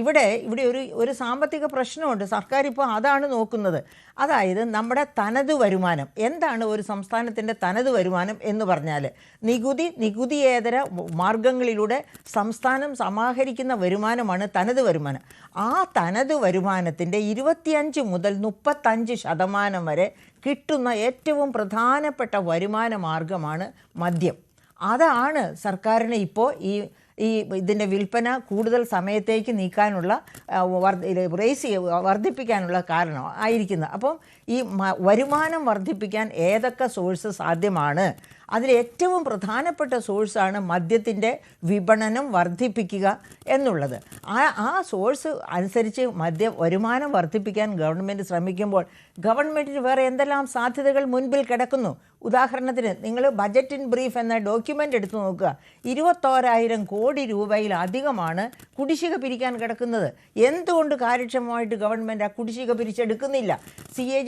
ഇവിടെ ഇവിടെ ഒരു സാമ്പത്തിക പ്രശ്നമുണ്ട്. സർക്കാർ ഇപ്പോൾ അതാണ് നോക്കുന്നത്. അതായത് നമ്മുടെ തനത് വരുമാനം എന്താണ്? ഒരു സംസ്ഥാനത്തിൻ്റെ തനത് വരുമാനം എന്ന് പറഞ്ഞാൽ നികുതിയേതര മാർഗങ്ങളിലൂടെ സംസ്ഥാനം സമാഹരിക്കുന്ന വരുമാനമാണ് തനത് വരുമാനം. ആ തനത് വരുമാനത്തിൻ്റെ 25 മുതൽ 35% വരെ കിട്ടുന്ന ഏറ്റവും പ്രധാനപ്പെട്ട വരുമാന മാർഗമാണ് മദ്യം. അതാണ് സർക്കാരിന് ഇപ്പോൾ ഇതിൻ്റെ വിൽപ്പന കൂടുതൽ സമയത്തേക്ക് നീക്കാനുള്ള വർദ്ധിപ്പിക്കാനുള്ള കാരണം ആയിരിക്കുന്നത്. അപ്പം ഈ വരുമാനം വർദ്ധിപ്പിക്കാൻ ഏതൊക്കെ സോഴ്സ് സാധ്യമാണ്? അതിൽ ഏറ്റവും പ്രധാനപ്പെട്ട സോഴ്സാണ് മദ്യത്തിൻ്റെ വിപണനം വർദ്ധിപ്പിക്കുക എന്നുള്ളത്. ആ സോഴ്സ് അനുസരിച്ച് വരുമാനം വർദ്ധിപ്പിക്കാൻ ഗവൺമെൻറ് ശ്രമിക്കുമ്പോൾ ഗവൺമെൻറ്റിന് വേറെ എന്തെല്ലാം സാധ്യതകൾ മുൻപിൽ കിടക്കുന്നു? ഉദാഹരണത്തിന് നിങ്ങൾ ബജറ്റ് ഇൻ ബ്രീഫ് എന്ന ഡോക്യുമെൻ്റ് എടുത്തു നോക്കുക. 21,000 കോടി രൂപയിലധികമാണ് കുടിശ്ശിക പിരിക്കാൻ കിടക്കുന്നത്. എന്തുകൊണ്ട് കാര്യക്ഷമമായിട്ട് ഗവൺമെൻറ് ആ കുടിശ്ശിക പിരിച്ചെടുക്കുന്നില്ല? CAG